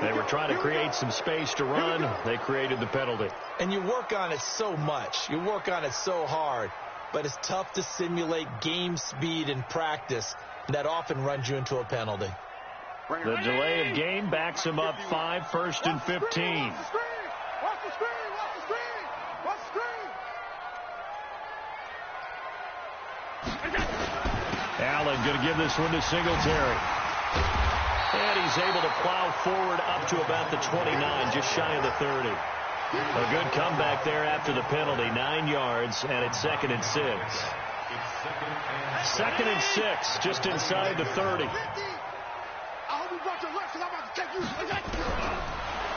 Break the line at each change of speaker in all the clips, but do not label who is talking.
They were trying to create some space to run. They created the penalty.
And you work on it so much. You work on it so hard. But it's tough to simulate game speed in practice. That often runs you into a penalty.
The delay of game backs him up 5, 1st and 15.
Watch the screen! Watch the screen! Watch the screen!
Allen going to give this one to Singletary. And he's able to plow forward up to about the 29, just shy of the 30. A good comeback there after the penalty, 9 yards, and it's 2nd and 6. 2nd and 6, just inside the 30.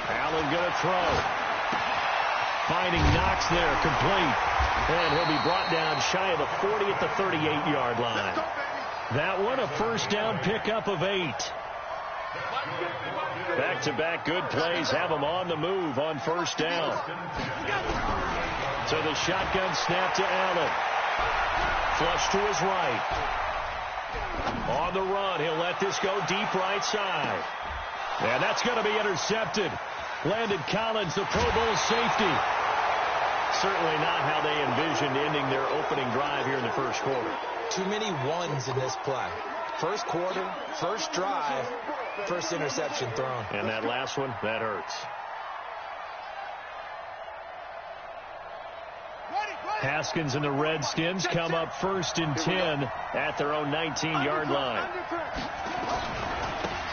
Allen going to throw. Finding Knox there, complete. And he'll be brought down shy of the 40 at the 38-yard line. That one, a 1st down pickup of 8. Back-to-back good plays have them on the move on 1st down. So the shotgun snap to Allen. Flush to his right. On the run, he'll let this go deep right side. And that's going to be intercepted. Landon Collins, the Pro Bowl safety. Certainly not how they envisioned ending their opening drive here in the 1st quarter.
Too many ones in this play. 1st quarter, 1st drive, 1st interception thrown.
And that last one, that hurts. Haskins and the Redskins come up 1st and 10 at their own 19-yard line.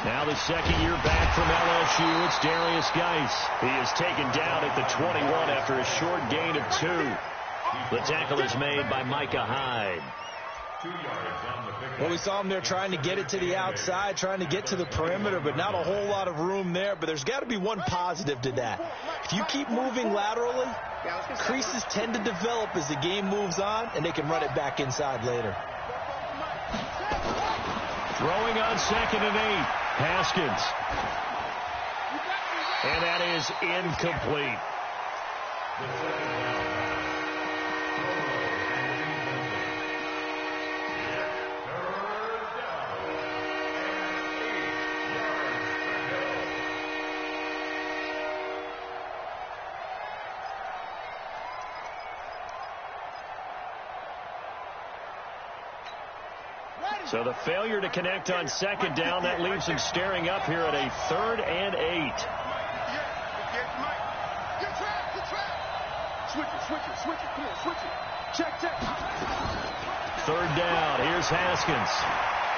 Now the 2nd year back from LSU, it's Darius Geis. He is taken down at the 21 after a short gain of 2. The tackle is made by Micah Hyde.
Well, we saw him there trying to get it to the outside, trying to get to the perimeter, but not a whole lot of room there. But there's got to be one positive to that. If you keep moving laterally, creases tend to develop as the game moves on, and they can run it back inside later.
Throwing on 2nd and 8. Haskins. And that is incomplete. So the failure to connect on 2nd down, that leaves him staring up here at a 3rd and 8.
Switch it. Come on, switch it. Check.
3rd down. Here's Haskins.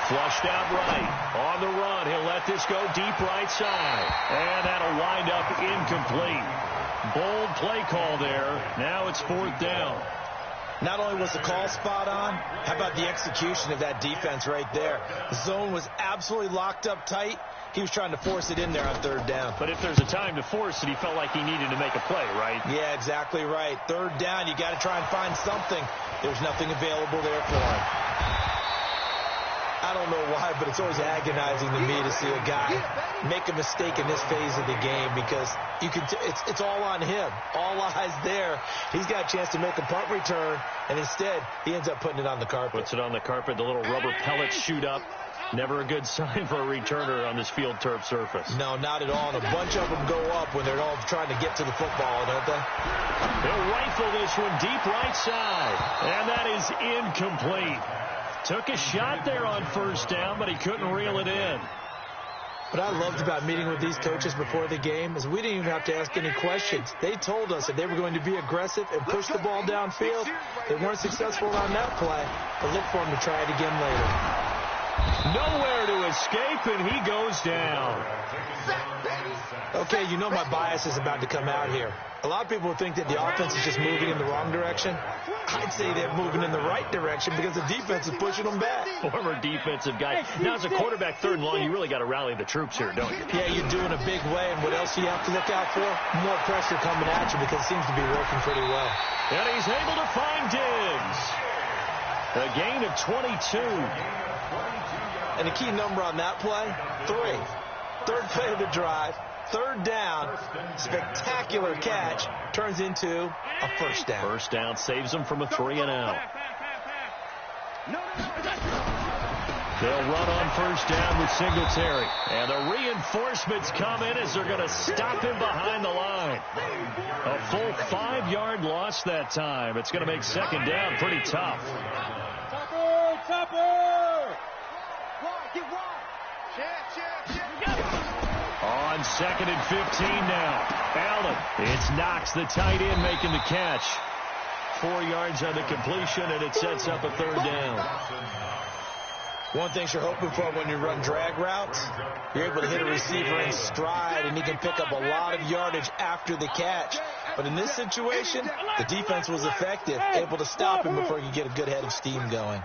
Flushed out right. On the run. He'll let this go deep right side. And that'll wind up incomplete. Bold play call there. Now it's 4th down.
Not only was the call spot on, how about the execution of that defense right there? The zone was absolutely locked up tight. He was trying to force it in there on 3rd down.
But if there's a time to force it, he felt like he needed to make a play, right?
Yeah, exactly right. 3rd down, you got to try and find something. There's nothing available there for him. I don't know why, but it's always agonizing to me to see a guy make a mistake in this phase of the game because you can it's all on him. All eyes there. He's got a chance to make a punt return, and instead he ends up putting it on the carpet.
Puts it on the carpet. The little rubber pellets shoot up. Never a good sign for a returner on this field turf surface.
No, not at all. And a bunch of them go up when they're all trying to get to the football, don't they?
They'll rifle this one deep right side. And that is incomplete. Took a shot there on 1st down, but he couldn't reel it in.
What I loved about meeting with these coaches before the game is we didn't even have to ask any questions. They told us that they were going to be aggressive and push the ball downfield. They weren't successful on that play, but look for them to try it again later.
Nowhere to escape, and he goes down.
Okay, you know my bias is about to come out here. A lot of people think that the offense is just moving in the wrong direction. I'd say they're moving in the right direction because the defense is pushing them back.
Former defensive guy. Now, as a quarterback 3rd and long, you really got to rally the troops here, don't you?
Yeah, you do in a big way. And what else do you have to look out for? More pressure coming at you because it seems to be working pretty well.
And he's able to find Diggs. A gain of 22.
And the key number on that play, 3. 3rd play of the drive. 3rd down, spectacular catch, turns into a 1st down.
1st down saves him from a 3 and out. They'll run on first down with Singletary. And the reinforcements come in as they're going to stop him behind the line. A full 5-yard loss that time. It's going to make second down pretty tough. On second and 15 now. Allen. It's Knox, the tight end, making the catch. 4 yards on the completion, and it sets up a third down.
One thing you're hoping for when you run drag routes, you're able to hit a receiver in stride, and he can pick up a lot of yardage after the catch. But in this situation, the defense was effective, able to stop him before he could get a good head of steam going.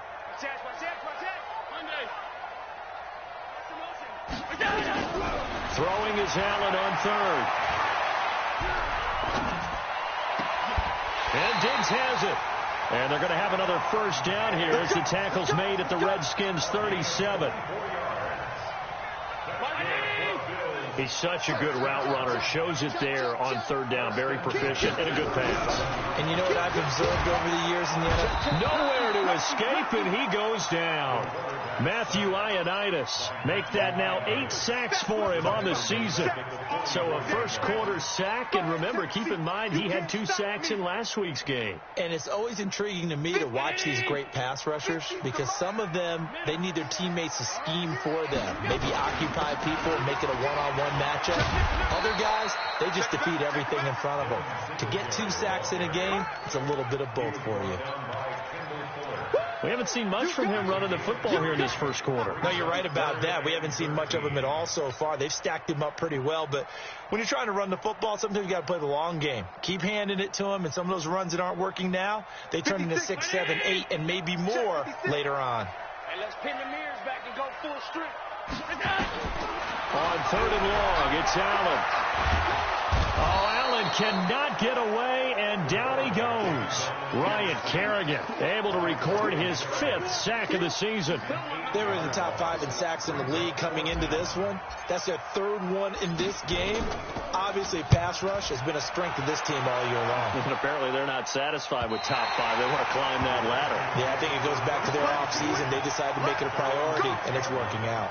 Throwing is Allen on third. And Diggs has it. And they're going to have another first down here as the tackle's made at the Redskins' 37. He's such a good route runner. Shows it there on third down. Very proficient and a good pass.
And you know what I've observed over the years in the NFL?
Nowhere to escape, and he goes down. Matthew Ioannidis make that now 8 sacks for him on the season. So a first quarter sack, and remember, keep in mind he had 2 sacks in last week's game.
And it's always intriguing to me to watch these great pass rushers because some of them, they need their teammates to scheme for them. Maybe occupy people and make it a one-on-one matchup. Other guys, they just defeat everything in front of them. To get 2 sacks in a game, it's a little bit of both for you.
We haven't seen much from him running the football here in this first quarter.
No, you're right about that. We haven't seen much of him at all so far. They've stacked him up pretty well, but when you're trying to run the football, sometimes you got to play the long game. Keep handing it to him, and some of those runs that aren't working now, they turn into 6, 7, 8, and maybe more later on.
Hey, let's pin the mirrors back and go full strip.
On third and long, it's Allen. Oh, Allen cannot get away, and down he goes. Ryan Kerrigan able to record his 5th sack of the season.
They were in the top 5 in sacks in the league coming into this one. That's their 3rd one in this game. Obviously, pass rush has been a strength of this team all year long.
And apparently they're not satisfied with top 5. They want to climb that ladder.
Yeah, I think it goes back to their offseason. They decided to make it a priority, and it's working out.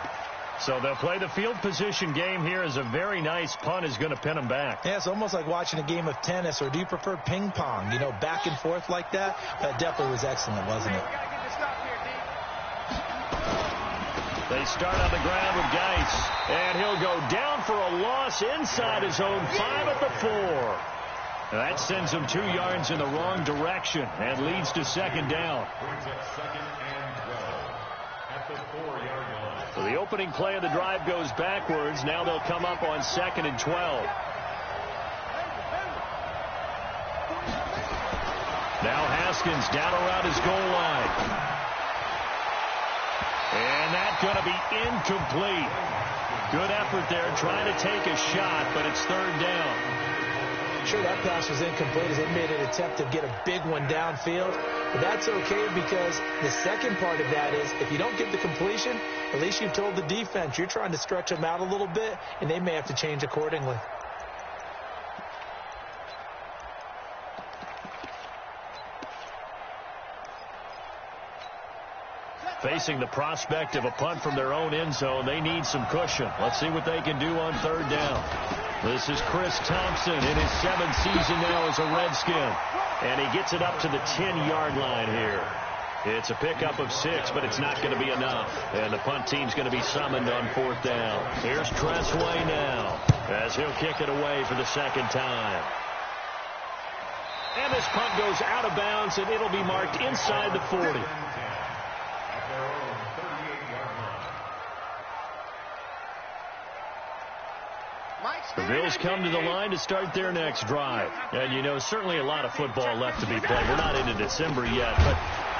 So they'll play the field position game here as a very nice punt is going to pin them back.
Yeah, it's almost like watching a game of tennis, or do you prefer ping pong? You know, back and forth like that? That definitely was excellent, wasn't it?
They start on the ground with Geis, and he'll go down for a loss inside his own 5 at the 4. That sends him 2 yards in the wrong direction and leads to second down. So the opening play of the drive goes backwards. Now they'll come up on 2nd and 12. Now Haskins down around his goal line. And that's going to be incomplete. Good effort there trying to take a shot, but it's third down.
Sure, that pass was incomplete as they made an attempt to get a big one downfield. But that's okay because the second part of that is if you don't get the completion, at least you've told the defense you're trying to stretch them out a little bit, and they may have to change accordingly.
Facing the prospect of a punt from their own end zone, they need some cushion. Let's see what they can do on third down. This is Chris Thompson in his 7th season now as a Redskin. And he gets it up to the 10-yard line here. It's a pickup of 6, but it's not going to be enough. And the punt team's going to be summoned on 4th down. Here's Tressway now as he'll kick it away for the 2nd time. And this punt goes out of bounds, and it'll be marked inside the 40. The Bills come to the line to start their next drive. And, you know, certainly a lot of football left to be played. We're not into December yet, but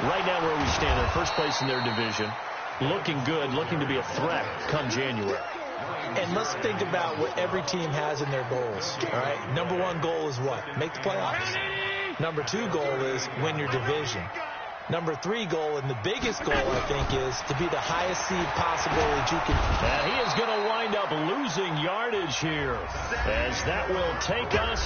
right now where we stand, they're first place in their division, looking good, looking to be a threat come January.
And let's think about what every team has in their goals, all right? Number 1 goal is what? Make the playoffs. Number 2 goal is win your division. Number 3 goal, and the biggest goal, I think, is to be the highest seed possible that you can.
And he is going to wind up losing yardage here, as that will take us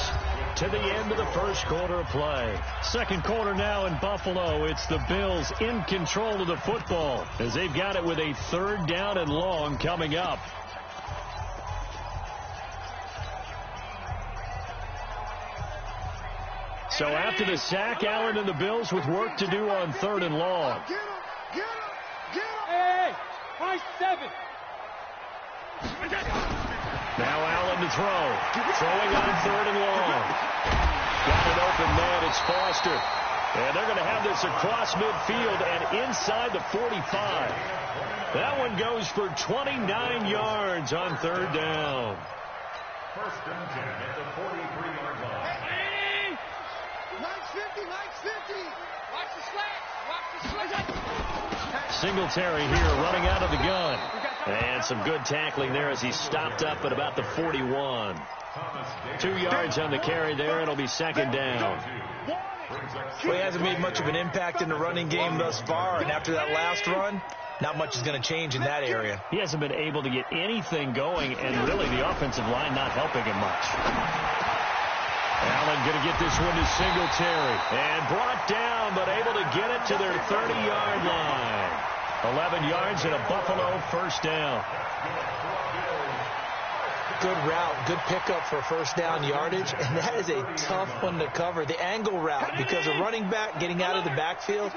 to the end of the first quarter of play. Second quarter now in Buffalo. It's the Bills in control of the football as they've got it with a 3rd down and long coming up. So after the sack, Allen and the Bills with work to do on 3rd and long.
Get him! Get him! Get him!
Hey! High 7!
Now Allen to throw. Throwing on 3rd and long. Got an open man. It's Foster. And they're going to have this across midfield and inside the 45. That one goes for 29 yards on 3rd down.
1st and 10 at the 43-yard line.
Lights 50! Lights 50!
Watch the slant! Watch the slant!
Singletary here running out of the gun. And some good tackling there as he stopped up at about the 41. 2 yards on the carry there. It'll be 2nd down.
Well, he hasn't made much of an impact in the running game thus far, and after that last run, not much is going to change in that area.
He hasn't been able to get anything going, and really the offensive line not helping him much. Allen going to get this one to Singletary. And brought down, but able to get it to their 30-yard line. 11 yards and a Buffalo 1st down.
Good route, good pickup for 1st down yardage, and that is a tough one to cover. The angle route, because a running back getting out of the backfield,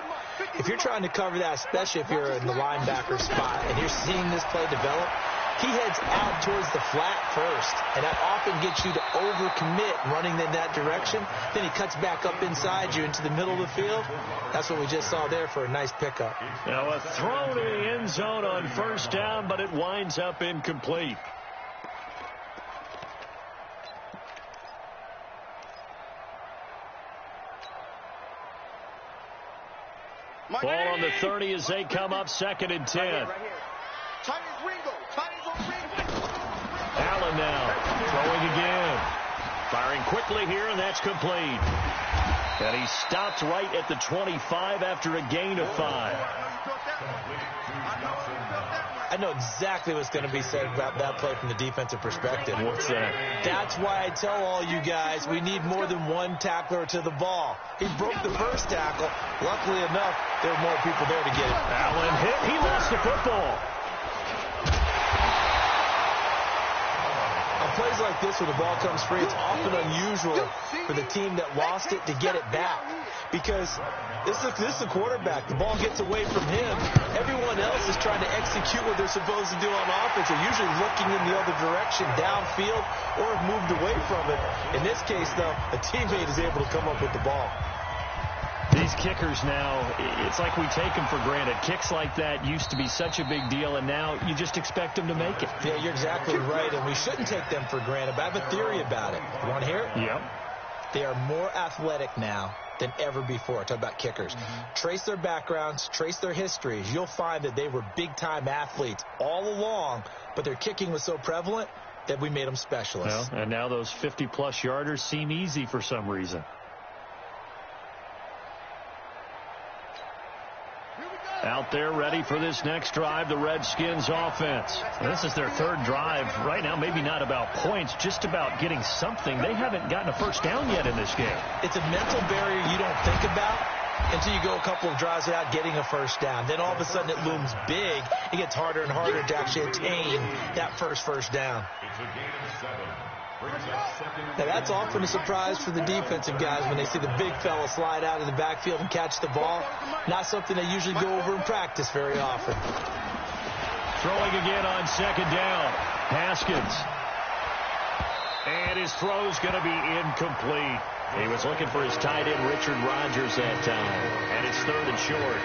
if you're trying to cover that, especially if you're in the linebacker spot, and you're seeing this play develop, he heads out towards the flat first, and that often gets you to overcommit running in that direction. Then he cuts back up inside you into the middle of the field. That's what we just saw there for a nice pickup.
Now a throw to the end zone on 1st down, but it winds up incomplete. Ball on the 30 as they come up 2nd and 10.
Right here. Chinese Ringo.
Allen now throwing again. Firing quickly here, and that's complete. And he stopped right at the 25 after a gain of 5.
I know exactly what's going to be said about that play from the defensive perspective.
What's that?
That's why I tell all you guys we need more than one tackler to the ball. He broke the first tackle. Luckily enough, there were more people there to get it.
Allen hit. He lost the football.
On plays like this where the ball comes free, it's often unusual for the team that lost it to get it back. Because this is the quarterback. The ball gets away from him. Everyone else is trying to execute what they're supposed to do on offense. They're usually looking in the other direction, downfield, or have moved away from it. In this case, though, a teammate is able to come up with the ball.
These kickers now, it's like we take them for granted. Kicks like that used to be such a big deal, and now you just expect them to make it.
Yeah, you're exactly right, and we shouldn't take them for granted. But I have a theory about it. You want to hear it?
Yep.
They are more athletic now than ever before. Talk about kickers. Trace their backgrounds, trace their histories. You'll find that they were big-time athletes all along, but their kicking was so prevalent that we made them specialists.
Well, and now those 50-plus yarders seem easy for some reason. Out there ready for this next drive, the Redskins offense. This is their 3rd drive. Right now, maybe not about points, just about getting something. They haven't gotten a 1st down yet in this game.
It's a mental barrier you don't think about until you go a couple of drives without getting a 1st down. Then all of a sudden it looms big. It gets harder and harder to actually attain that first down.
It's a gain of 7.
Now, that's often a surprise for the defensive guys when they see the big fella slide out of the backfield and catch the ball. Not something they usually go over in practice very often.
Throwing again on 2nd down. Haskins. And his throw's going to be incomplete. He was looking for his tight end, Richard Rodgers, that time. And it's 3rd and short.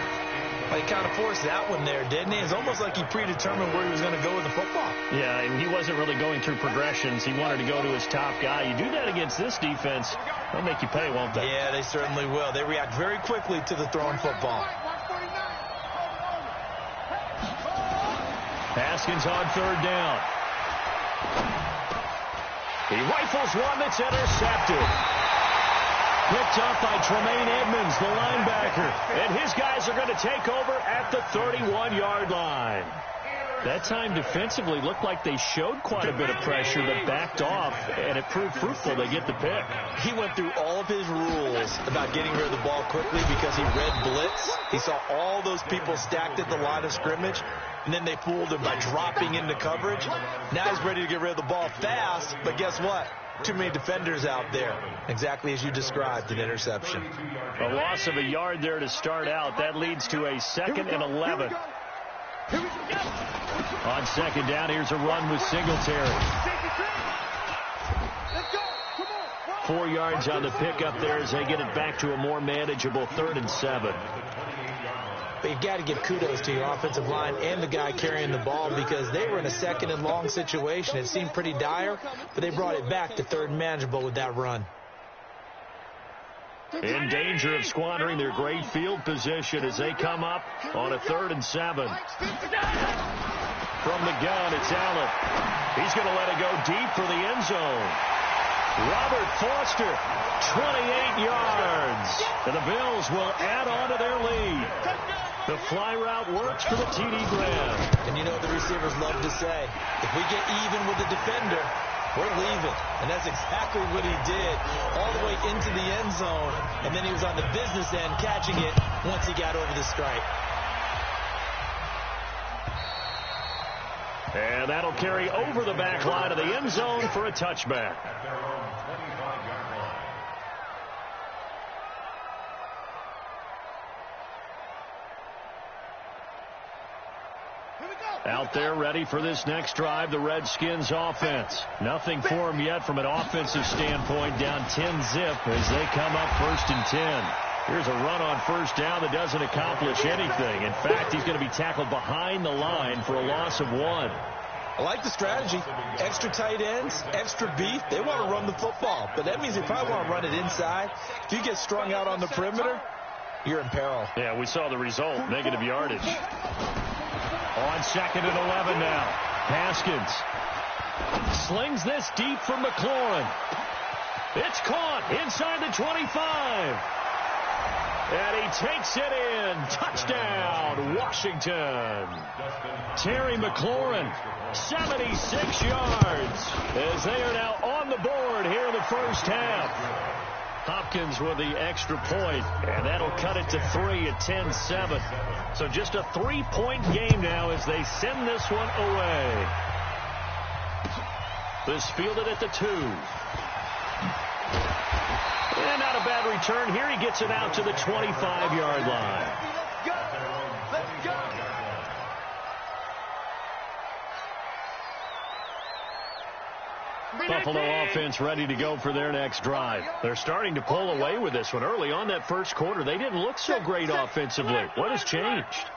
Well, he kind of forced that one there, didn't he? It's almost like he predetermined where he was going to go with the football.
Yeah, and he wasn't really going through progressions. He wanted to go to his top guy. You do that against this defense, they'll make you pay, won't they?
Yeah, they certainly will. They react very quickly to the thrown football.
Haskins on 3rd down. He rifles one that's intercepted. Picked up by Tremaine Edmonds, the linebacker. And his guys are going to take over at the 31-yard line. That time defensively looked like they showed quite a bit of pressure but backed off, and it proved fruitful. They get the pick.
He went through all of his rules about getting rid of the ball quickly because he read blitz. He saw all those people stacked at the line of scrimmage, and then they fooled him by dropping into coverage. Now he's ready to get rid of the ball fast, but guess what? Too many defenders out there. Exactly as you described, an interception.
A loss of a yard there to start out. That leads to a 2nd and 11. On second down, here's a run with Singletary. 4 yards on the pickup there as they get it back to a more manageable 3rd and 7.
But you've got to give kudos to your offensive line and the guy carrying the ball because they were in a 2nd and long situation. It seemed pretty dire, but they brought it back to 3rd and manageable with that run.
In danger of squandering their great field position as they come up on a 3rd and 7. From the gun, it's Allen. He's going to let it go deep for the end zone. Robert Foster, 28 yards. And the Bills will add on to their lead. The fly route works for the TD grab.
And you know what the receivers love to say? If we get even with the defender, we're leaving. And that's exactly what he did, all the way into the end zone. And then he was on the business end catching it once he got over the stripe.
And that'll carry over the back line of the end zone for a touchback. Out there ready for this next drive, the Redskins offense. Nothing for them yet from an offensive standpoint, down 10-zip as they come up 1st and 10. Here's a run on 1st down that doesn't accomplish anything. In fact, he's going to be tackled behind the line for a loss of 1.
I like the strategy. Extra tight ends, extra beef. They want to run the football, but that means they probably want to run it inside. If you get strung out on the perimeter, you're in peril.
Yeah, we saw the result, negative yardage. On 2nd and 11 now. Haskins slings this deep from McLaurin. It's caught inside the 25. And he takes it in. Touchdown, Washington. Terry McLaurin, 76 yards, as they are now on the board here in the first half. Hopkins with the extra point, and that'll cut it to 3 at 10-7. So just a 3-point game now as they send this one away. This fielded at the 2. And not a bad return here. He gets it out to the 25-yard line.
Let's go.
Buffalo offense ready to go for their next drive. They're starting to pull away with this one. Early on that first quarter, they didn't look so great offensively. What has changed?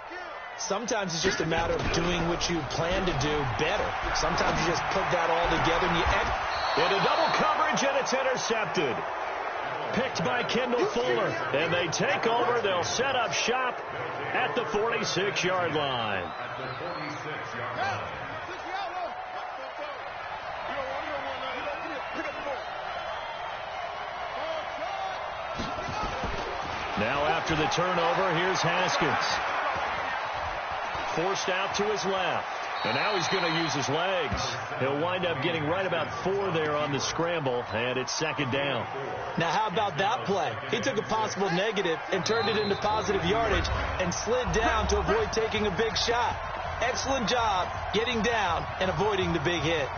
Sometimes it's just a matter of doing what you plan to do better. Sometimes you just put that all together and you
into double coverage, and it's intercepted. Picked by Kendall Fuller. And they take over. They'll set up shop at the 46-yard line. Now after the turnover, here's Haskins. Forced out to his left. And now he's going to use his legs. He'll wind up getting right about 4 there on the scramble, and it's 2nd down.
Now how about that play? He took a possible negative and turned it into positive yardage and slid down to avoid taking a big shot. Excellent job getting down and avoiding the big hit.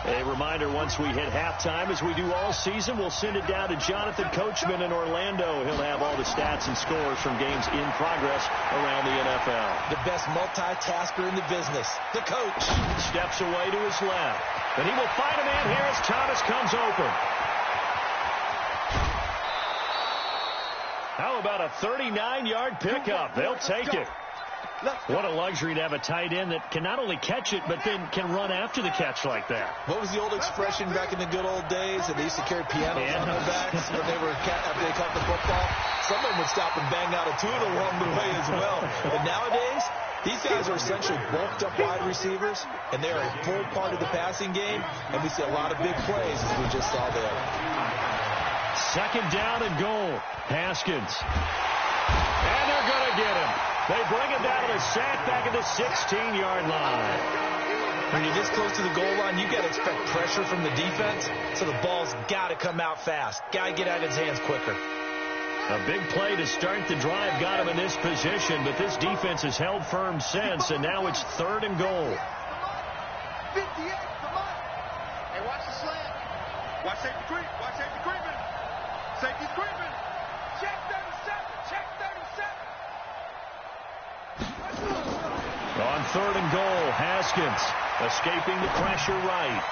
A reminder, once we hit halftime, as we do all season, we'll send it down to Jonathan Coachman in Orlando. He'll have all the stats and scores from games in progress around the NFL.
The best multitasker in the business, the coach.
Steps away to his left. And he will find a man here as Thomas comes open. How about a 39-yard pickup? They'll take it. What a luxury to have a tight end that can not only catch it, but then can run after the catch like that.
What was the old expression back in the good old days? And they used to carry pianos on their backs when they were after they caught the football. Some of them would stop and bang out a tune along the way as well. But nowadays, these guys are essentially bulked up wide receivers, and they're a full part of the passing game. And we see a lot of big plays as we just saw there.
Second down and goal. Haskins. And they're going to get him. They bring him down to the sack back at the 16-yard line.
When you're this close to the goal line, you got to expect pressure from the defense, so the ball's got to come out fast. Got to get out of his hands quicker.
A big play to start the drive got him in this position, but this defense has held firm since, and now it's third and goal.
58, come on. Hey, watch the slant. Watch safety creep. Watch safety creeping. Safety's creeping. Check 37. Check 37.
On third and goal, Haskins escaping the pressure right.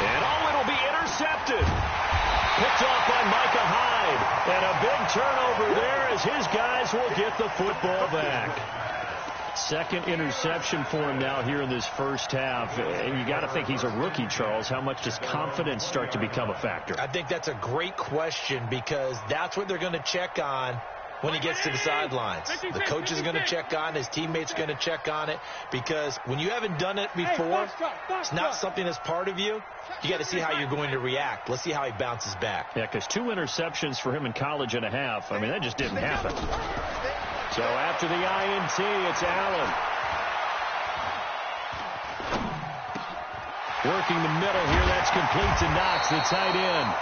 And it'll be intercepted. Picked off by Micah Hyde. And a big turnover there as his guys will get the football back. Second interception for him now here in this first half. And you got to think he's a rookie, Charles. How much does confidence start to become a factor?
I think that's a great question because that's what they're going to check on when he gets to the sidelines. The coach is going to check on it. His teammates are going to check on it because when you haven't done it before, it's not something that's part of you. You got to see how you're going to react. Let's see how he bounces back.
Yeah, because 2 interceptions for him in college and a half. I mean, that just didn't happen. So after the INT, it's Allen. Working the middle here. That's complete to Knox, the tight end.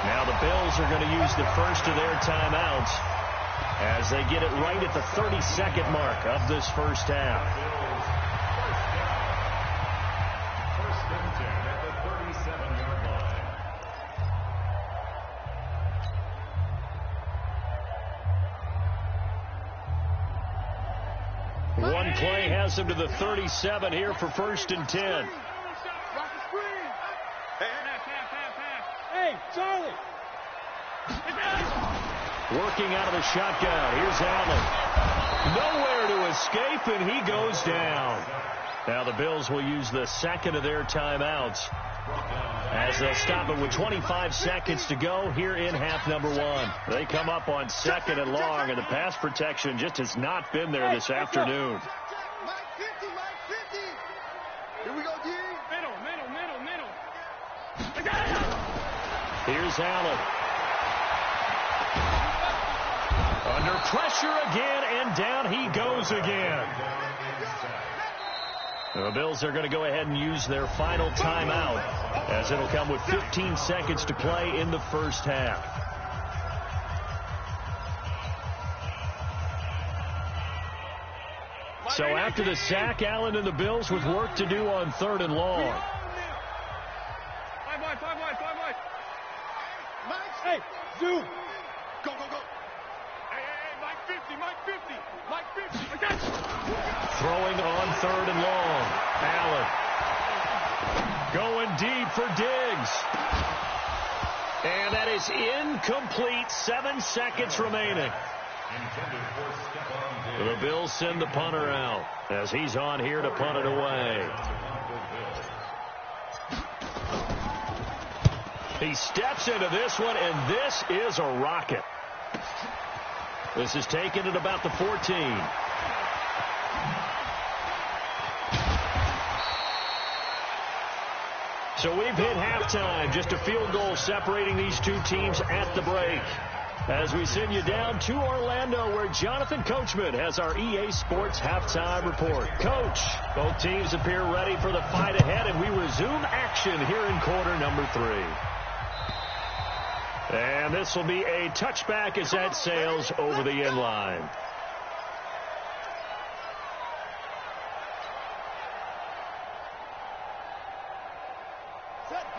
Now the Bills are going to use the first of their timeouts as they get it right at the 30-second mark of this first half.
First and 10 at the 37-yard line.
One play has him to the 37 here for first and 10.
Watch the screen. Hey, Charlie.
Working out of the shotgun. Here's Allen. Nowhere to escape, and he goes down. Now the Bills will use the second of their timeouts as they'll stop it with 25 seconds to go here in half number 1. They come up on second and long, and the pass protection just has not been there this afternoon.
Mike 50, Mike 50. Here we go, G. Middle.
Here's Allen. Under pressure again, and down he goes again. The Bills are going to go ahead and use their final timeout as it'll come with 15 seconds to play in the first half. So after the sack, Allen and the Bills with work to do on third and long.
Five wide. Hey, zoom. Go. Hey, Mike 50. Mike 50. I got you.
Throwing on third and long. Allen. Going deep for Diggs. And that is incomplete. 7 seconds remaining. The Bills send the punter out as he's on here to punt it away. He steps into this one, and this is a rocket. This is taken at about the 14. So we've hit halftime. Just a field goal separating these two teams at the break. As we send you down to Orlando, where Jonathan Coachman has our EA Sports halftime report. Coach, both teams appear ready for the fight ahead, and we resume action here in quarter number 3. And this will be a touchback as that sails over the end line.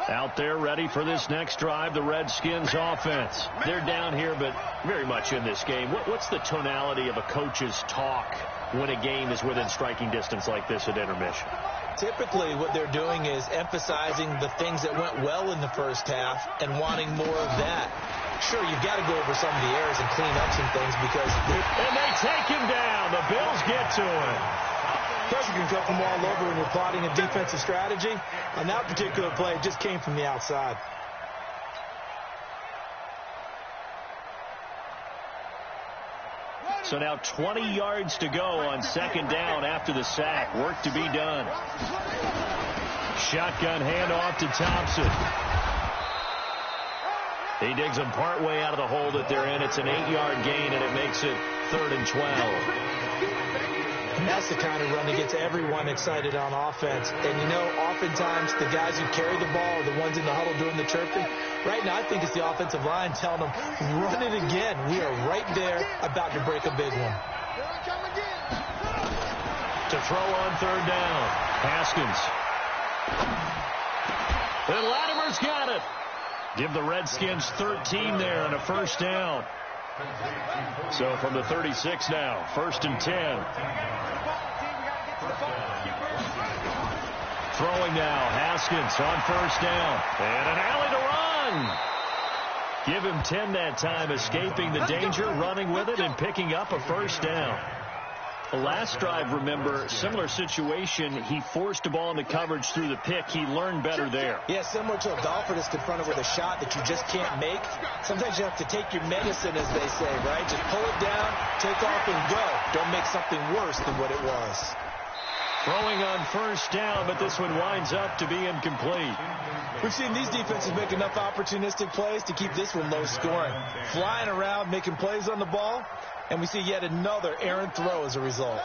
Out there ready for this next drive, the Redskins offense. They're down here, but very much in this game. What's the tonality of a coach's talk when a game is within striking distance like this at intermission?
Typically, what they're doing is emphasizing the things that went well in the first half and wanting more of that. Sure, you've got to go over some of the errors and clean up some things because...
And they take him down. The Bills get to him.
Pressure can come from all over when you're plotting a defensive strategy. On that particular play, it just came from the outside.
So now 20 yards to go on second down after the sack. Work to be done. Shotgun handoff to Thompson. He digs them partway out of the hole that they're in. It's an 8-yard gain, and it makes it 3rd and 12.
And that's the kind of run that gets everyone excited on offense. And, you know, oftentimes the guys who carry the ball are the ones in the huddle doing the chirping. Right now, I think it's the offensive line telling them, run it again. We are right there about to break a big one.
To throw on 3rd down. Haskins. And Latimer's got it. Give the Redskins 13 there and a 1st down. So from the 36 now, 1st and 10. Throwing now, Haskins on 1st down. And an alley to run. Give him 10 that time, escaping the danger, running with it, and picking up a 1st down. The last drive, remember, similar situation. He forced the ball into coverage through the pick. He learned better there.
Yeah, similar to a golfer that's confronted with a shot that you just can't make. Sometimes you have to take your medicine, as they say, right? Just pull it down, take off, and go. Don't make something worse than what it was.
Throwing on 1st down, but this one winds up to be incomplete.
We've seen these defenses make enough opportunistic plays to keep this one low scoring. Flying around, making plays on the ball. And we see yet another errant throw as a result.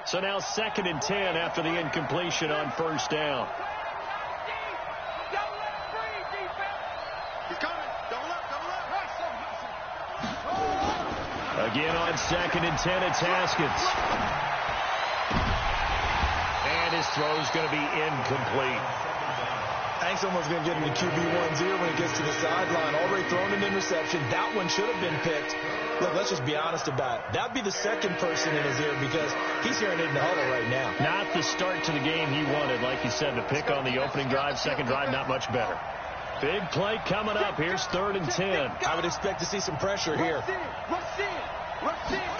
So now 2nd and 10 after the incompletion on 1st down.
He's coming. Double up.
Again on 2nd and 10, it's Haskins. And his throw's going to be incomplete.
I think someone's going to get him to QB10 when he gets to the sideline. Already thrown an interception. That one should have been picked. Look, let's just be honest about it. That'd be the second person in his ear because he's hearing it in the huddle right now.
Not the start to the game he wanted. Like you said, the pick on the opening drive, second drive, not much better. Big play coming up. Here's 3rd and 10.
I would expect to see some pressure here.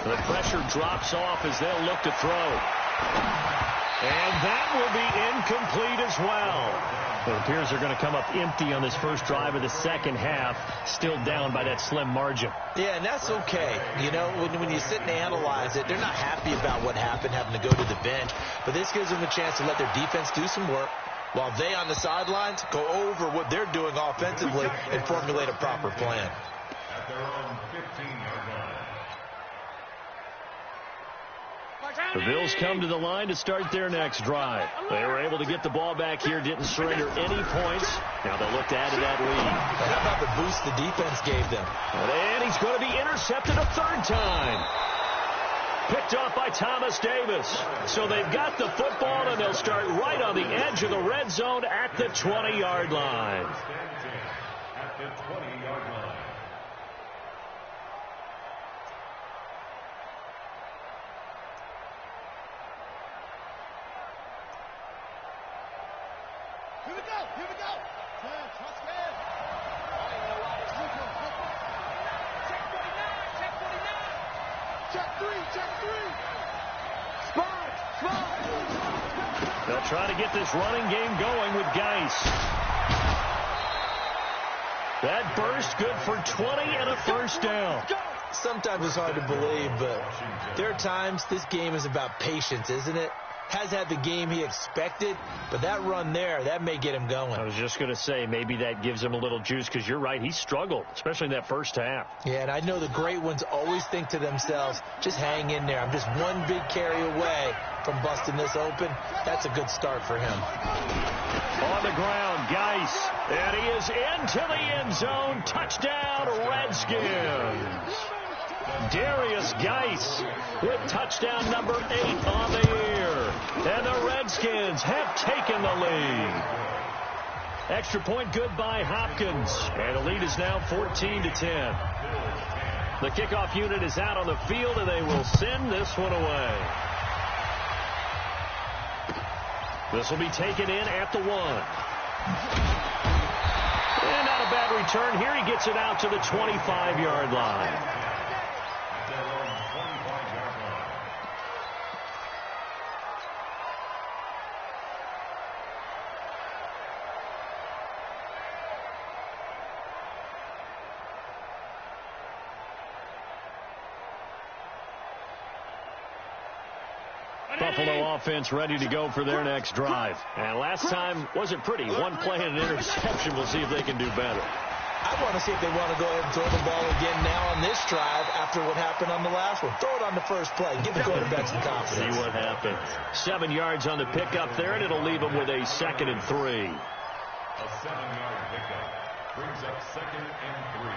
The pressure drops off as they'll look to throw. And that will be incomplete as well. It appears they're going to come up empty on this first drive of the second half, still down by that slim margin.
Yeah, and that's okay. You know, when you sit and analyze it, they're not happy about what happened, having to go to the bench. But this gives them a chance to let their defense do some work while they on the sidelines go over what they're doing offensively and formulate a proper plan.
At their own 15-yard line.
The Bills come to the line to start their next drive. They were able to get the ball back here, didn't surrender any points. Now they'll look to add to that lead.
How about the boost the defense gave them?
And he's going to be intercepted a 3rd time. Picked off by Thomas Davis. So they've got the football, and they'll start right on the edge of the red zone at the 20-yard line.
At the 20-yard line.
Here we go. Trust me. Check 3. Spot.
They'll try to get this running game going with Geis. That burst good for 20 and a 1st down.
Sometimes it's hard to believe, but there are times this game is about patience, isn't it? Has had the game he expected, but that run there, that may get him going.
I was just going to say, maybe that gives him a little juice, because you're right, he struggled, especially in that first half.
Yeah, and I know the great ones always think to themselves, just hang in there. I'm just one big carry away from busting this open. That's a good start for him.
On the ground, Geis, and he is into the end zone. Touchdown, Redskins. Darius Geis with touchdown number 8 on the year. And the Redskins have taken the lead. Extra point good by Hopkins. And the lead is now 14-10. The kickoff unit is out on the field, and they will send this one away. This will be taken in at the 1. And not a bad return here. He gets it out to the 25-yard line. Buffalo offense ready to go for their next drive. And last time wasn't pretty. One play and an interception. We'll see if they can do better.
I want to see if they want to go ahead and throw the ball again now on this drive after what happened on the last one. Throw it on the first play. Give the quarterback some confidence.
See what happens. 7 yards on the pickup there, and it'll leave them with a 2nd and 3.
A 7-yard pickup brings up 2nd and 3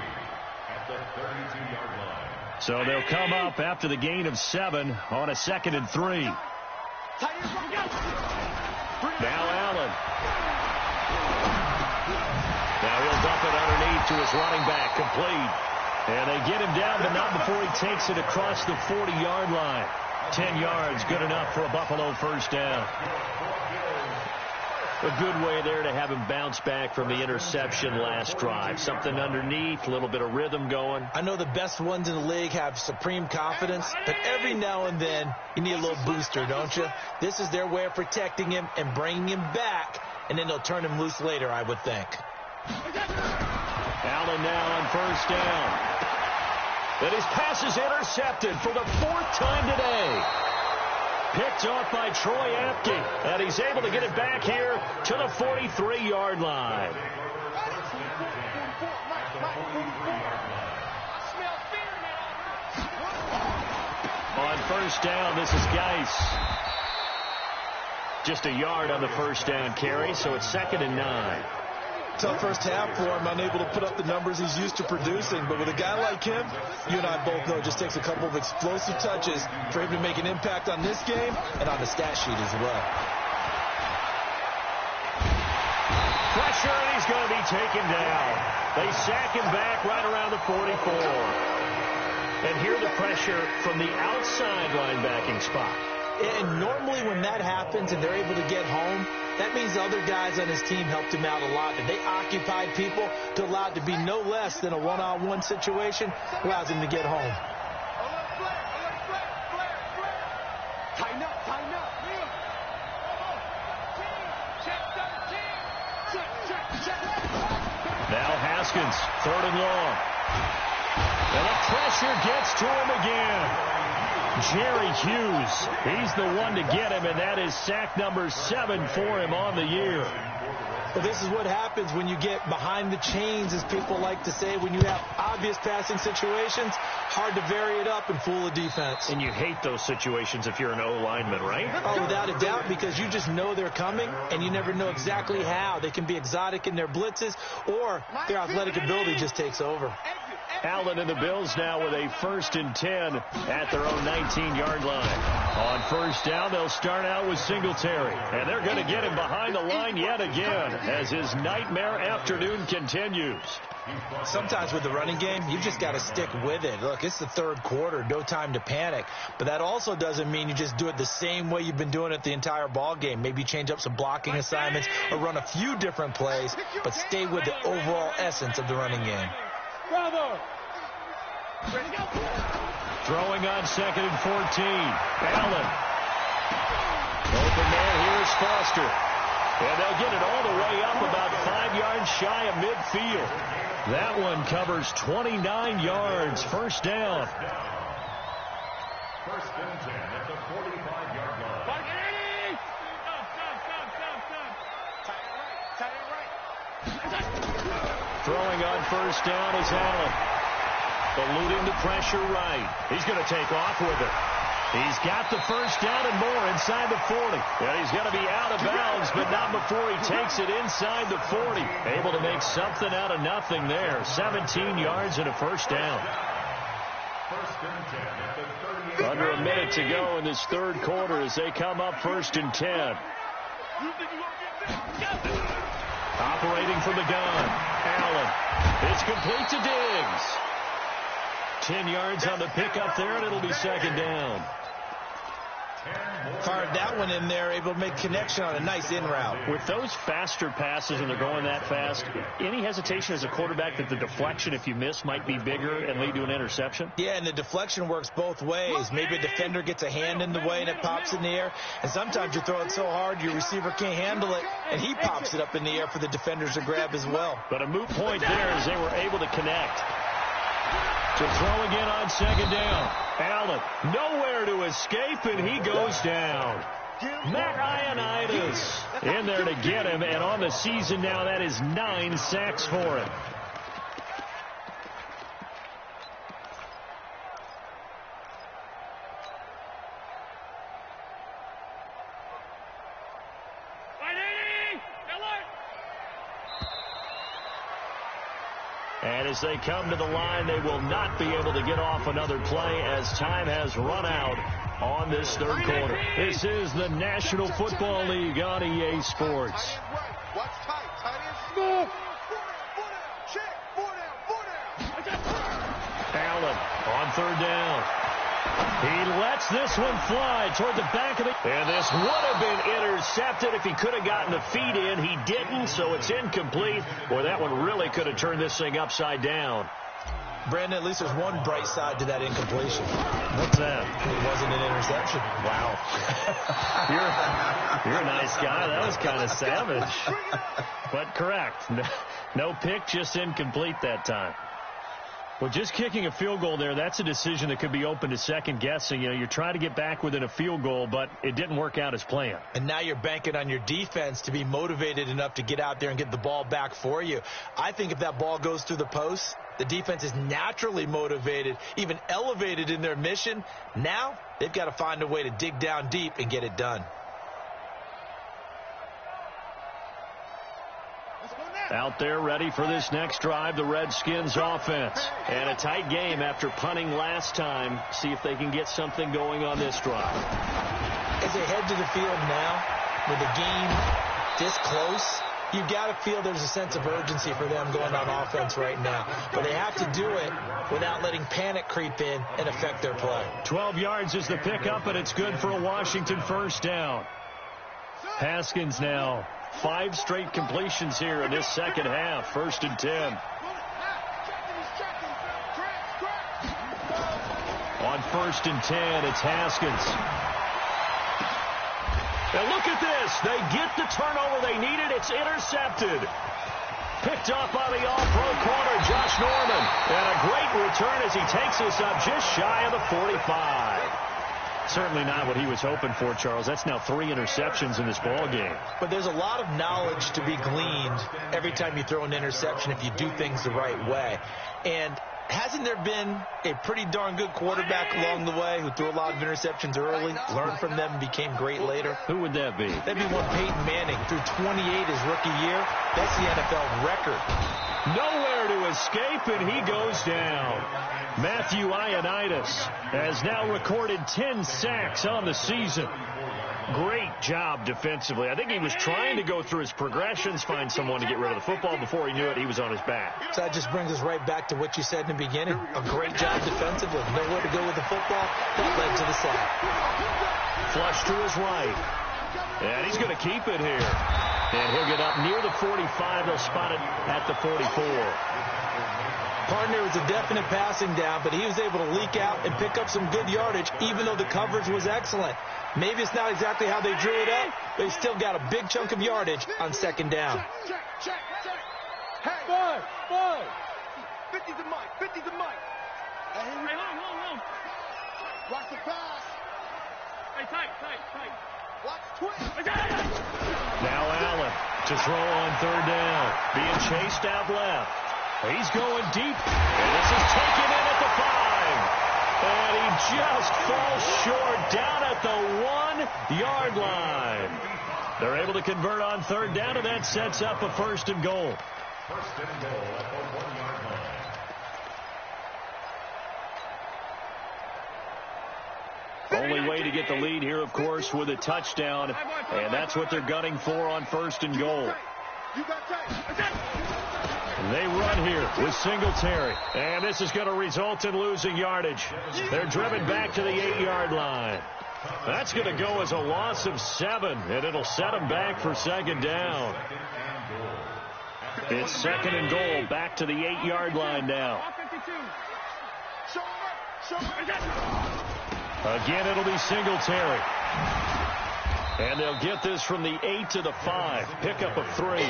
at the 32-yard line.
So they'll come up after the gain of 7 on a 2nd and 3. Now Allen. Now he'll dump it underneath to his running back, complete. And they get him down, but not before he takes it across the 40-yard line. 10 yards, good enough for a Buffalo first down. A good way there to have him bounce back from the interception last drive. Something underneath, a little bit of rhythm going.
I know the best ones in the league have supreme confidence, but every now and then you need a little booster, don't you? This is their way of protecting him and bringing him back, and then they'll turn him loose later, I would think.
Allen now on first down. But his pass is intercepted for the 4th time today. Picked off by Troy Apke, and he's able to get it back here to the 43-yard line. On first down, this is Geis. Just a yard on the first down carry, so it's 2nd and 9.
Tough first half for him, unable to put up the numbers he's used to producing. But with a guy like him, you and I both know it just takes a couple of explosive touches for him to make an impact on this game and on the stat sheet as well.
Pressure, and he's going to be taken down. They sack him back right around the 44. And here the pressure from the outside linebacking spot.
And normally when that happens and they're able to get home, that means the other guys on his team helped him out a lot. And they occupied people to allow it to be no less than a one-on-one situation, allows him to get home.
Tighten up.
Now Haskins, 3rd and long. And the pressure gets to him again. Jerry Hughes, he's the one to get him, and that is sack number 7 for him on the year.
Well, this is what happens when you get behind the chains, as people like to say. When you have obvious passing situations, hard to vary it up and fool a defense.
And you hate those situations if you're an O-lineman, right?
Oh, without a doubt, because you just know they're coming, and you never know exactly how. They can be exotic in their blitzes, or their athletic ability just takes over.
Allen and the Bills now with a 1st and 10 at their own 19-yard line. On first down, they'll start out with Singletary. And they're going to get him behind the line yet again as his nightmare afternoon continues.
Sometimes with the running game, you've just got to stick with it. Look, it's the 3rd quarter, no time to panic. But that also doesn't mean you just do it the same way you've been doing it the entire ball game. Maybe change up some blocking assignments or run a few different plays, but stay with the overall essence of the running game.
Throwing on 2nd and 14. Allen. Open man here is Foster. And they'll get it all the way up about 5 yards shy of midfield. That one covers 29 yards. First down.
1st and 10 at the 45-yard line.
Throwing on first down is Allen. Eluding the pressure right. He's going to take off with it. He's got the first down and more inside the 40. And he's going to be out of bounds, but not before he takes it inside the 40. Able to make something out of nothing there. 17 yards and a first down.
1st and 10 at the 38.
Under a minute to go in this 3rd quarter as they come up 1st and 10. Operating from the gun. Allen. It's complete to Diggs. 10 yards on the pickup there, and it'll be 2nd down.
Fired that one in there, able to make connection on a nice in route.
With those faster passes and they're going that fast, any hesitation as a quarterback that the deflection, if you miss, might be bigger and lead to an interception?
Yeah, and the deflection works both ways. Maybe a defender gets a hand in the way and it pops in the air. And sometimes you throw it so hard your receiver can't handle it, and he pops it up in the air for the defenders to grab as well.
But a moot point there as they were able to connect. To throw again on 2nd down. Allen, nowhere to escape, and he goes down. Matt Ioannidis in there to get him, and on the season now, that is 9 sacks for him. And as they come to the line, they will not be able to get off another play as time has run out on this third quarter. This is the National Football League on EA Sports.
Watch tight. Tight end. Check. 4 down.
Allen on third down. He lets this one fly toward the back of the... And this would have been intercepted if he could have gotten the feet in. He didn't, so it's incomplete. Boy, that one really could have turned this thing upside down.
Brandon, at least there's one bright side to that incompletion.
What's that?
It wasn't an interception.
Wow. You're a nice guy. That was kind of savage. But correct. No pick, just incomplete that time. Well, just kicking a field goal there, that's a decision that could be open to second guessing. You know, you're trying to get back within a field goal, but it didn't work out as planned.
And now you're banking on your defense to be motivated enough to get out there and get the ball back for you. I think if that ball goes through the post, the defense is naturally motivated, even elevated in their mission. Now they've got to find a way to dig down deep and get it done.
Out there ready for this next drive, the Redskins offense. And a tight game after punting last time. See if they can get something going on this drive.
As they head to the field now, with the game this close, you've got to feel there's a sense of urgency for them going on offense right now. But they have to do it without letting panic creep in and affect their play.
12 yards is the pickup, and it's good for a Washington first down. Haskins now. 5 straight completions here in this second half. 1st and 10. On 1st and 10, it's Haskins. And look at this. They get the turnover they needed. It's intercepted. Picked up by the all-pro corner, Josh Norman. And a great return as he takes us up just shy of the 45. Certainly not what he was hoping for, Charles. That's now 3 interceptions in this ball game.
But there's a lot of knowledge to be gleaned every time you throw an interception if you do things the right way. And hasn't there been a pretty darn good quarterback along the way who threw a lot of interceptions early, learned from them, and became great later?
Who would that be?
That'd be one Peyton Manning. Threw 28 his rookie year. That's the NFL record.
Nowhere to escape, and he goes down. Matthew Ioannidis has now recorded 10 sacks on the season. Great job defensively. I think he was trying to go through his progressions, find someone to get rid of the football. Before he knew it, he was on his back.
So that just brings us right back to what you said in the beginning. A great job defensively. Nowhere to go with the football. That led to the sack.
Flush to his right. And he's going to keep it here. And he'll get up near the 45. They'll spot it at the 44.
Partner was a definite passing down, but he was able to leak out and pick up some good yardage, even though the coverage was excellent. Maybe it's not exactly how they drew it up, but he still got a big chunk of yardage on second down.
Check. Hey, boy. 50's a mic. Hey, hold on. Watch the pass.
Hey, tight.
Watch twist.
Now Allen to throw on 3rd down. Being chased out left. He's going deep. And this is taken in at the 5. And he just falls short down at the 1-yard line. They're able to convert on 3rd down, and that sets up a 1st and goal.
1st and goal at the 1-yard line.
Only way to get the lead here, of course, with a touchdown. And that's what they're gunning for on 1st and goal. They run here with Singletary. And this is going to result in losing yardage. They're driven back to the 8-yard line. That's going to go as a loss of 7, and it'll set them back for 2nd down. It's 2nd and goal, back to the 8-yard line now. Again, it'll be Singletary. And they'll get this from the 8 to the 5. Pickup of 3.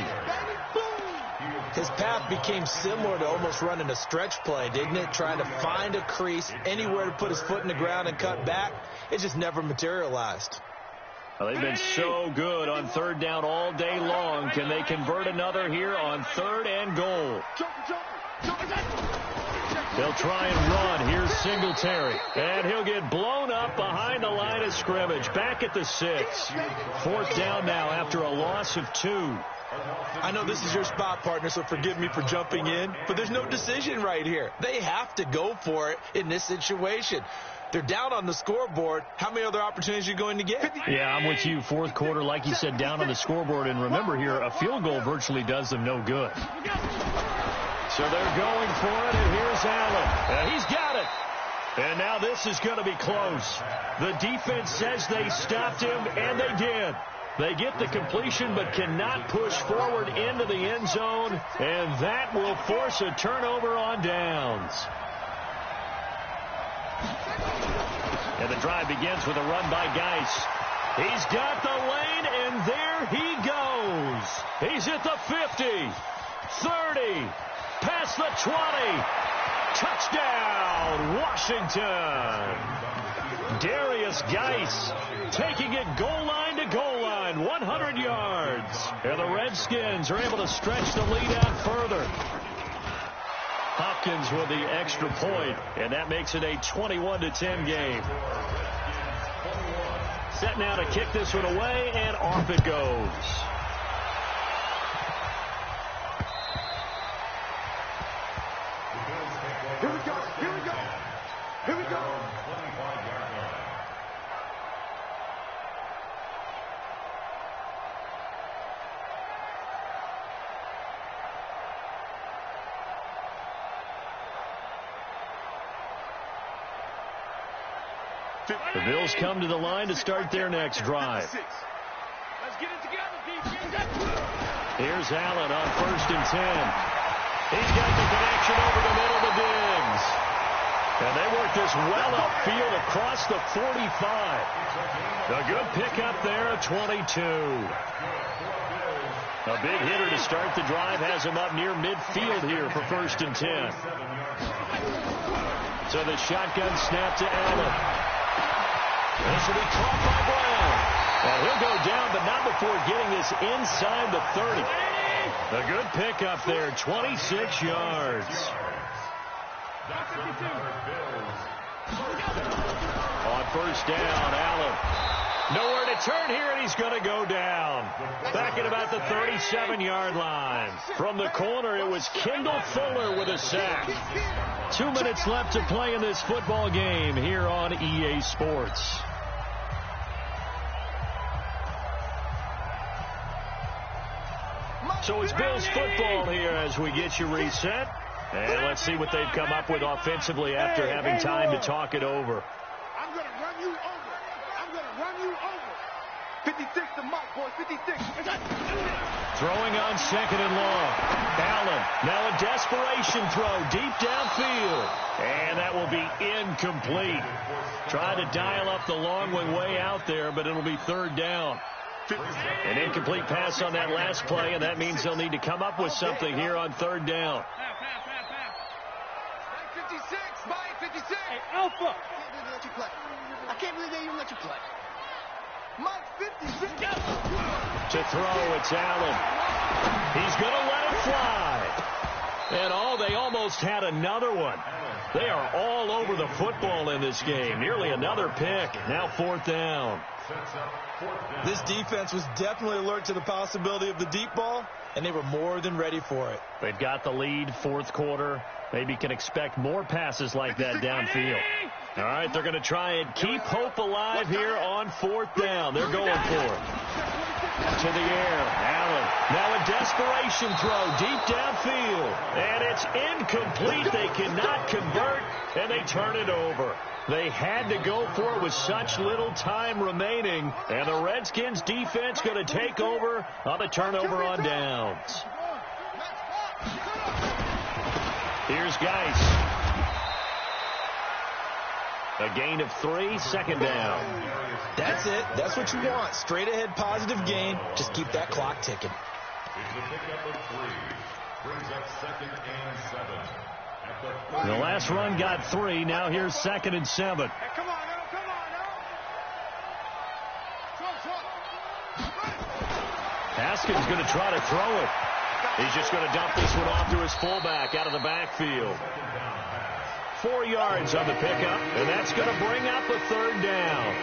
His path became similar to almost running a stretch play, didn't it? Trying to find a crease, anywhere to put his foot in the ground and cut back. It just never materialized.
Well, they've been so good on 3rd down all day long. Can they convert another here on 3rd and goal? They'll try and run. Here's Singletary. And he'll get blown up behind the line of scrimmage. Back at the 6. 4th down now after a loss of 2.
I know this is your spot, partner, so forgive me for jumping in, but there's no decision right here. They have to go for it in this situation. They're down on the scoreboard. How many other opportunities are you going to get?
Yeah, I'm with you. 4th quarter, like you said, down on the scoreboard. And remember here, a field goal virtually does them no good. So they're going for it, and here's Allen. And he's got it. And now this is going to be close. The defense says they stopped him, and they did. They get the completion but cannot push forward into the end zone, and that will force a turnover on downs. And the drive begins with a run by Geis. He's got the lane, and there he goes. He's at the 50, 30, past the 20. Touchdown, Washington. Darius Geis taking it goal line to goal line, 100 yards. And the Redskins are able to stretch the lead out further. Hopkins with the extra point, and that makes it a 21-10 game. Set now to kick this one away, and off it goes.
Here we go. Here we go. Here we go.
The Bills come to the line to start their next drive.
Let's get it together, defense.
Here's Allen on 1st and 10. He's got the connection over the middle to Diggs. And they work this well upfield across the 45. A good pickup there at 22. A big hitter to start the drive has him up near midfield here for 1st and 10. So the shotgun snap to Allen. This will be caught by Brown. Well, he'll go down, but not before getting this inside the 30. A good pickup there, 26 yards. On 1st down, Allen. Nowhere to turn here, and he's going to go down. Back at about the 37-yard line. From the corner, it was Kendall Fuller with a sack. 2 minutes left to play in this football game here on EA Sports. So it's Bills football here as we get you reset. And let's see what they've come up with offensively after having time to talk it over.
I'm going to run you over. I'm going to run you over. 56 to Mike, boys. 56.
Throwing on 2nd and long. Allen, now a desperation throw deep downfield. And that will be incomplete. Trying to dial up the long one way out there, but it'll be 3rd down. An incomplete pass on that last play, and that means they'll need to come up with something here on 3rd down.
56, Mike, 56.
Hey, Alpha.
I can't believe they even let you play. Mike, 56.
To throw, it's Allen. He's going to let it fly. And they almost had another one. They are all over the football in this game. Nearly another pick. Now 4th down.
This defense was definitely alert to the possibility of the deep ball, and they were more than ready for it.
They've got the lead, 4th quarter. Maybe can expect more passes like that downfield. All right, they're going to try and keep hope alive here on 4th down. They're going for it. To the air, Allen. Now a desperation throw deep downfield. And it's incomplete. They cannot convert, and they turn it over. They had to go for it with such little time remaining. And the Redskins defense going to take over on the turnover on downs. Here's Geis. A gain of 3, 2nd down.
That's it. That's what you want. Straight ahead positive gain. Just keep that clock ticking.
It's a pickup of 3. Brings up 2nd and 7.
The last run got 3. Now here's 2nd and 7.
Hey, come on, now. Come on, now.
Haskins going to try to throw it. He's just going to dump this one off to his fullback out of the backfield. 4 yards on the pickup, and that's going to bring up a 3rd down.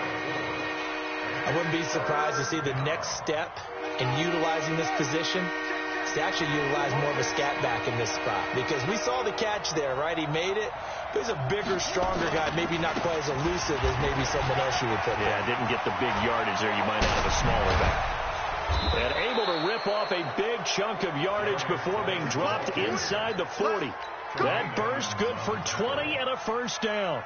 I wouldn't be surprised to see the next step in utilizing this position is to actually utilize more of a scat back in this spot, because we saw the catch there, right? He made it. But he's a bigger, stronger guy, maybe not quite as elusive as maybe someone else you would put there.
Yeah, didn't get the big yardage there. You might have a smaller back. And able to rip off a big chunk of yardage before being dropped inside the 40. That burst good for 20 and a 1st down.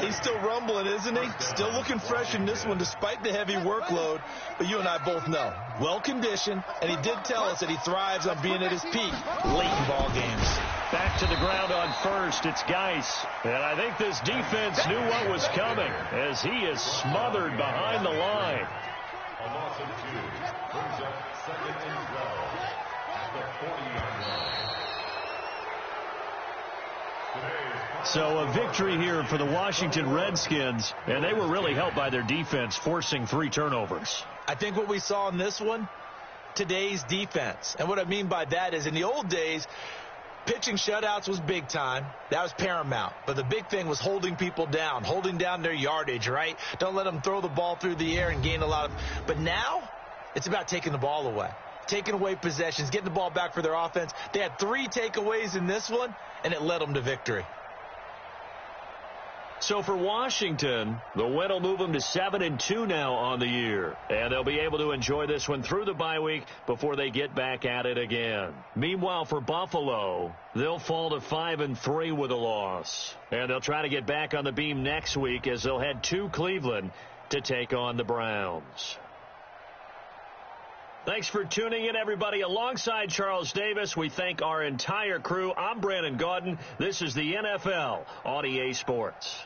He's still rumbling, isn't he? Still looking fresh in this one despite the heavy workload. But you and I both know, well-conditioned, and he did tell us that he thrives on being at his peak late in ball games.
Back to the ground on 1st. It's Geis. And I think this defense knew what was coming as he is smothered behind the line.
A loss of 2 brings up 2nd and 12 at the 40-yard line.
So a victory here for the Washington Redskins, and they were really helped by their defense, forcing 3 turnovers.
I think what we saw in this one, today's defense. And what I mean by that is in the old days, pitching shutouts was big time. That was paramount. But the big thing was holding people down, holding down their yardage, right? Don't let them throw the ball through the air and gain a lot of. But now it's about taking the ball away, taking away possessions, getting the ball back for their offense. They had 3 takeaways in this one, and it led them to victory.
So for Washington, the win will move them to 7-2 now on the year. And they'll be able to enjoy this one through the bye week before they get back at it again. Meanwhile, for Buffalo, they'll fall to 5-3 with a loss. And they'll try to get back on the beam next week as they'll head to Cleveland to take on the Browns. Thanks for tuning in, everybody. Alongside Charles Davis, we thank our entire crew. I'm Brandon Gaudin. This is the NFL on EA Sports.